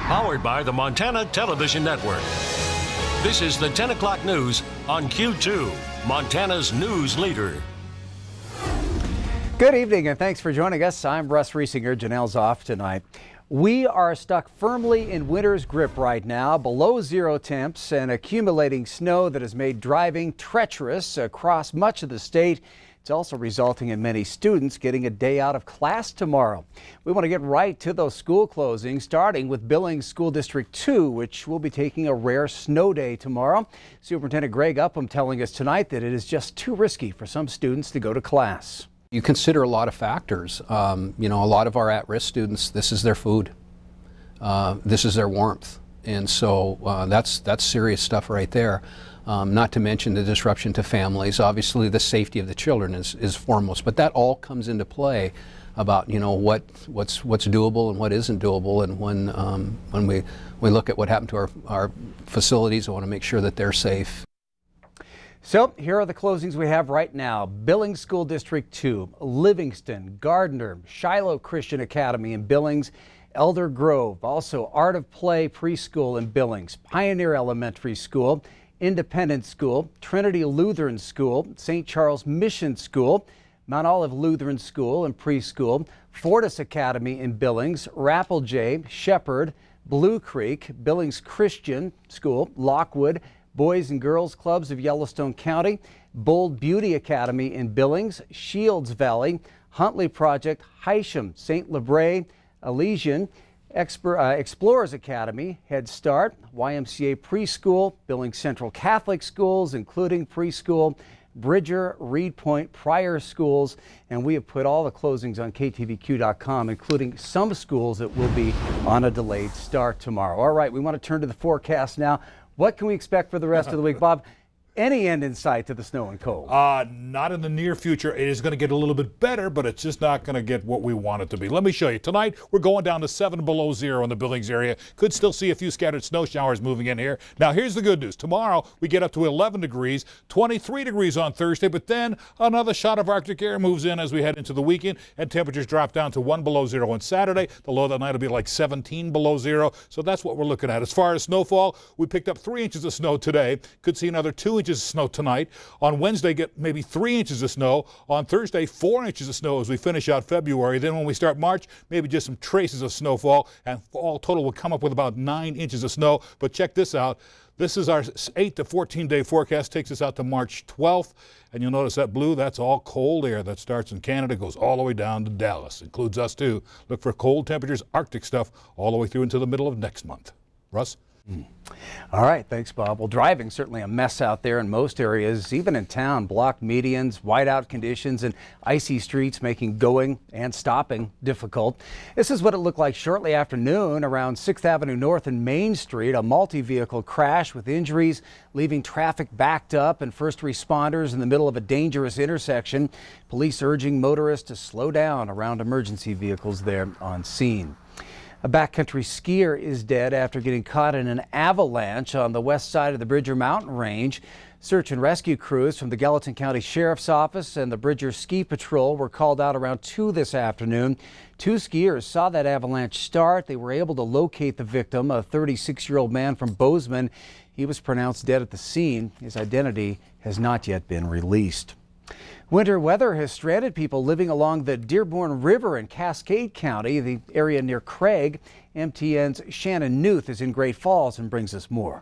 Powered by the Montana Television Network. This is the 10 o'clock news on Q2, Montana's news leader. Good evening and thanks for joining us. I'm Russ Riesinger. Janelle's off tonight. We are stuck firmly in winter's grip right now, below zero temps and accumulating snow that has made driving treacherous across much of the state. It's also resulting in many students getting a day out of class tomorrow. We want to get right to those school closings, starting with Billings School District 2, which will be taking a rare snow day tomorrow. Superintendent Greg Upham telling us tonight that it is just too risky for some students to go to class. You consider a lot of factors. A lot of our at-risk students, this is their food. This is their warmth. And so that's serious stuff right there. Not to mention the disruption to families. Obviously, the safety of the children is foremost. But that all comes into play about, what's doable and what isn't doable. And when we look at what happened to our facilities, I want to make sure that they're safe. So here are the closings we have right now. Billings School District 2, Livingston, Gardner, Shiloh Christian Academy in Billings, Elder Grove, also Art of Play Preschool in Billings, Pioneer Elementary School, Independence School, Trinity Lutheran School, St. Charles Mission School, Mount Olive Lutheran School and Preschool, Fortis Academy in Billings, Rappeljay, Shepherd, Blue Creek, Billings Christian School, Lockwood, Boys and Girls Clubs of Yellowstone County, Bold Beauty Academy in Billings, Shields Valley, Huntley Project, Hysham, St. Lebray, Elysian, Explorers Academy, Head Start, YMCA Preschool, Billings Central Catholic Schools, including preschool, Bridger, Reed Point, Pryor Schools, and we have put all the closings on KTVQ.com, including some schools that will be on a delayed start tomorrow. All right, we want to turn to the forecast now. What can we expect for the rest of the week, Bob? Any end in sight to the snow and cold? Not in the near future. It is going to get a little bit better, but it's just not going to get what we want it to be. Let me show you. Tonight, we're going down to 7 below zero in the Billings area. Could still see a few scattered snow showers moving in here. Now, here's the good news. Tomorrow, we get up to 11 degrees, 23 degrees on Thursday, but then another shot of Arctic air moves in as we head into the weekend, and temperatures drop down to 1 below zero on Saturday. The low that night will be like 17 below zero, so that's what we're looking at. As far as snowfall, we picked up 3 inches of snow today. Could see another 2 inches of snow tonight. On Wednesday, get maybe 3 inches of snow. On Thursday, 4 inches of snow as we finish out February. Then when we start March, maybe just some traces of snowfall, and all total will come up with about 9 inches of snow. But check this out. This is our 8 to 14-day forecast, takes us out to March 12th. And you'll notice that blue, that's all cold air that starts in Canada, goes all the way down to Dallas. Includes us, too. Look for cold temperatures, Arctic stuff, all the way through into the middle of next month. Russ? All right, thanks, Bob. Well, driving certainly a mess out there in most areas, even in town. Blocked medians, whiteout conditions, and icy streets making going and stopping difficult. This is what it looked like shortly after noon around 6th Avenue North and Main Street. A multi-vehicle crash with injuries, leaving traffic backed up and first responders in the middle of a dangerous intersection. Police urging motorists to slow down around emergency vehicles there on scene. A backcountry skier is dead after getting caught in an avalanche on the west side of the Bridger Mountain Range. Search and rescue crews from the Gallatin County Sheriff's Office and the Bridger Ski Patrol were called out around 2 this afternoon. 2 skiers saw that avalanche start. They were able to locate the victim, a 36-year-old man from Bozeman. He was pronounced dead at the scene. His identity has not yet been released. Winter weather has stranded people living along the Dearborn River in Cascade County, the area near Craig. MTN's Shannon Newth is in Great Falls and brings us more.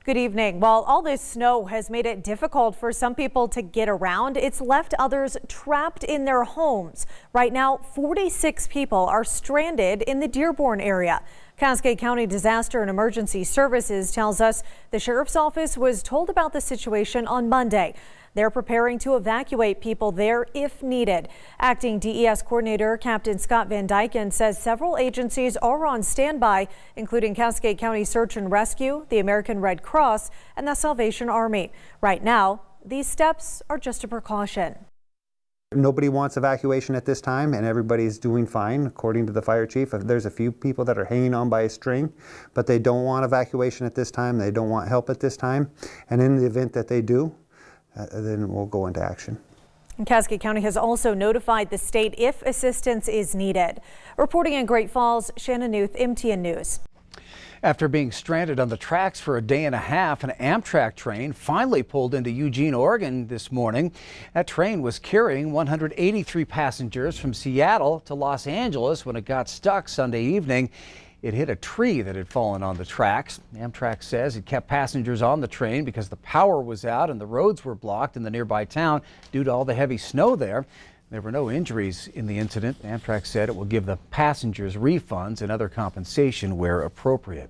Good evening. While all this snow has made it difficult for some people to get around, it's left others trapped in their homes. Right now, 46 people are stranded in the Dearborn area. Cascade County Disaster and Emergency Services tells us the sheriff's office was told about the situation on Monday. They're preparing to evacuate people there if needed. Acting DES Coordinator Captain Scott Van Dyken says several agencies are on standby, including Cascade County Search and Rescue, the American Red Cross, and the Salvation Army. Right now, these steps are just a precaution. Nobody wants evacuation at this time, and everybody's doing fine, according to the fire chief. There's a few people that are hanging on by a string, but they don't want evacuation at this time. They don't want help at this time. And in the event that they do, then we'll go into action. And Cascade County has also notified the state if assistance is needed. Reporting in Great Falls, Shannon Newth, MTN News. After being stranded on the tracks for a day and a half, an Amtrak train finally pulled into Eugene, Oregon this morning. That train was carrying 183 passengers from Seattle to Los Angeles when it got stuck Sunday evening. It hit a tree that had fallen on the tracks. Amtrak says it kept passengers on the train because the power was out and the roads were blocked in the nearby town due to all the heavy snow there. There were no injuries in the incident. Amtrak said it will give the passengers refunds and other compensation where appropriate.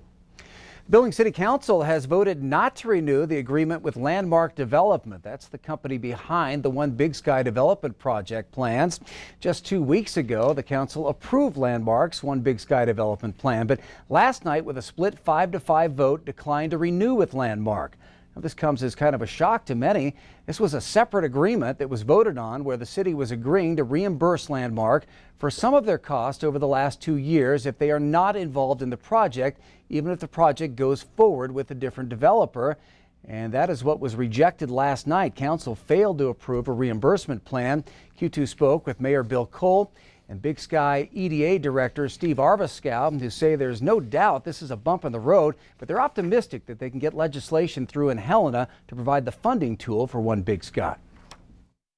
Billings City Council has voted not to renew the agreement with Landmark Development. That's the company behind the One Big Sky development project plans. Just 2 weeks ago, the council approved Landmark's One Big Sky development plan, but last night with a split 5-5 vote declined to renew with Landmark. Now, this comes as kind of a shock to many. This was a separate agreement that was voted on where the city was agreeing to reimburse Landmark for some of their costs over the last 2 years if they are not involved in the project, even if the project goes forward with a different developer. And that is what was rejected last night. Council failed to approve a reimbursement plan. Q2 spoke with Mayor Bill Cole and Big Sky EDA Director Steve Arviskow, who say there's no doubt this is a bump in the road, but they're optimistic that they can get legislation through in Helena to provide the funding tool for One Big Sky.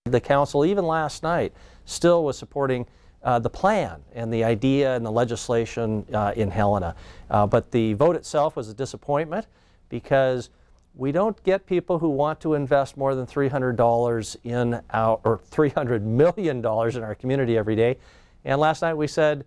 The council, even last night, still was supporting the plan and the idea and the legislation in Helena. But the vote itself was a disappointment because we don't get people who want to invest more than $300 in our, or $300 million in our community every day. And last night we said,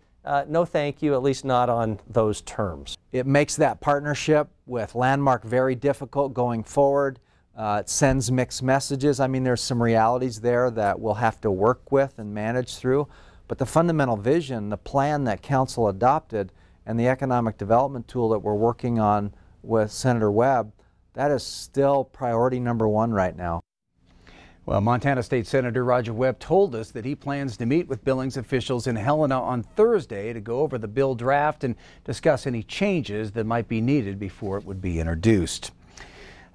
no thank you, at least not on those terms. It makes that partnership with Landmark very difficult going forward. It sends mixed messages. I mean, there's some realities there that we'll have to work with and manage through. But the fundamental vision, the plan that Council adopted, and the economic development tool that we're working on with Senator Webb, that is still priority number one right now. Well, Montana State Senator Roger Webb told us that he plans to meet with Billings officials in Helena on Thursday to go over the bill draft and discuss any changes that might be needed before it would be introduced.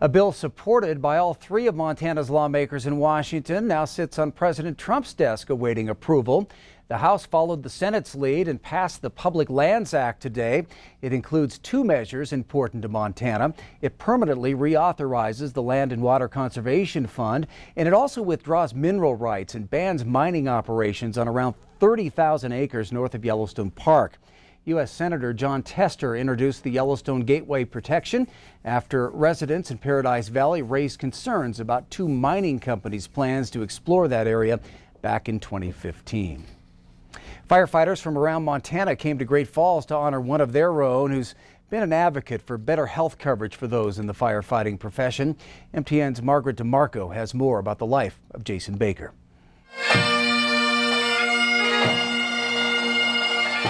A bill supported by all three of Montana's lawmakers in Washington now sits on President Trump's desk awaiting approval. The House followed the Senate's lead and passed the Public Lands Act today. It includes two measures important to Montana. It permanently reauthorizes the Land and Water Conservation Fund, and it also withdraws mineral rights and bans mining operations on around 30,000 acres north of Yellowstone Park. U.S. Senator John Tester introduced the Yellowstone Gateway protection after residents in Paradise Valley raised concerns about two mining companies' plans to explore that area back in 2015. Firefighters from around Montana came to Great Falls to honor one of their own who's been an advocate for better health coverage for those in the firefighting profession. MTN's Margaret DeMarco has more about the life of Jason Baker.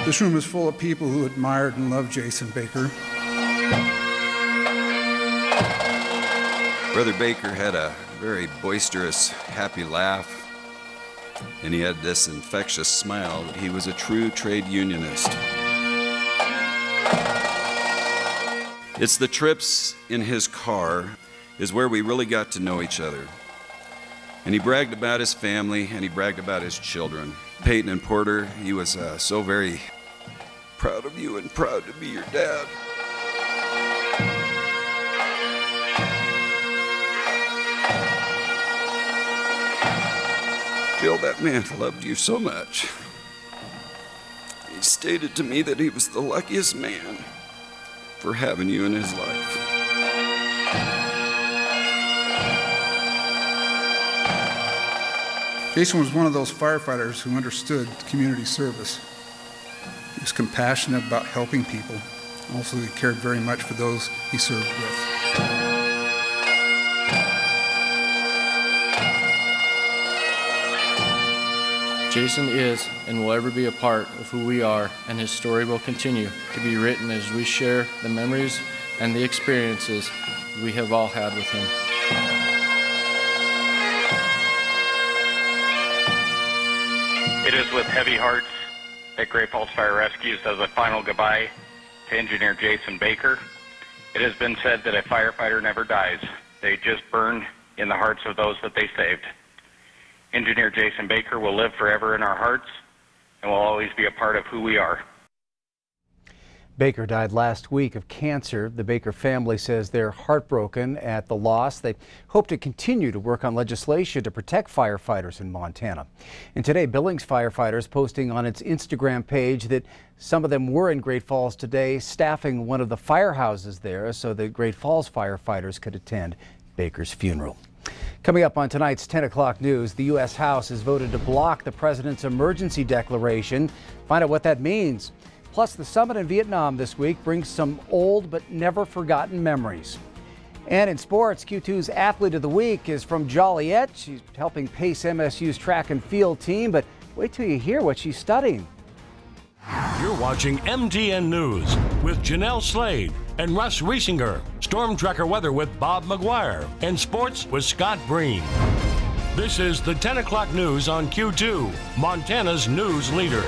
This room is full of people who admired and loved Jason Baker. Brother Baker had a very boisterous, happy laugh, and he had this infectious smile. He was a true trade unionist. It's the trips in his car is where we really got to know each other. And he bragged about his family, and he bragged about his children. Peyton and Porter, he was so very proud of you and proud to be your dad. Bill, that man loved you so much. He stated to me that he was the luckiest man for having you in his life. Jason was one of those firefighters who understood community service. He was compassionate about helping people. Also, he cared very much for those he served with. Jason is and will ever be a part of who we are, and his story will continue to be written as we share the memories and the experiences we have all had with him. It is with heavy hearts that Great Falls Fire Rescue says a final goodbye to Engineer Jason Baker. It has been said that a firefighter never dies. They just burn in the hearts of those that they saved. Engineer Jason Baker will live forever in our hearts and will always be a part of who we are. Baker died last week of cancer. The Baker family says they're heartbroken at the loss. They hope to continue to work on legislation to protect firefighters in Montana. And today, Billings firefighters posting on its Instagram page that some of them were in Great Falls today, staffing one of the firehouses there so that Great Falls firefighters could attend Baker's funeral. Coming up on tonight's 10 o'clock news, the U.S. House has voted to block the president's emergency declaration. Find out what that means. Plus, the summit in Vietnam this week brings some old but never forgotten memories. And in sports, Q2's Athlete of the Week is from Joliet. She's helping pace MSU's track and field team, but wait till you hear what she's studying. You're watching MTN News with Janelle Slade and Russ Riesinger. Storm Tracker weather with Bob McGuire. And sports with Scott Breen. This is the 10 o'clock news on Q2, Montana's news leader.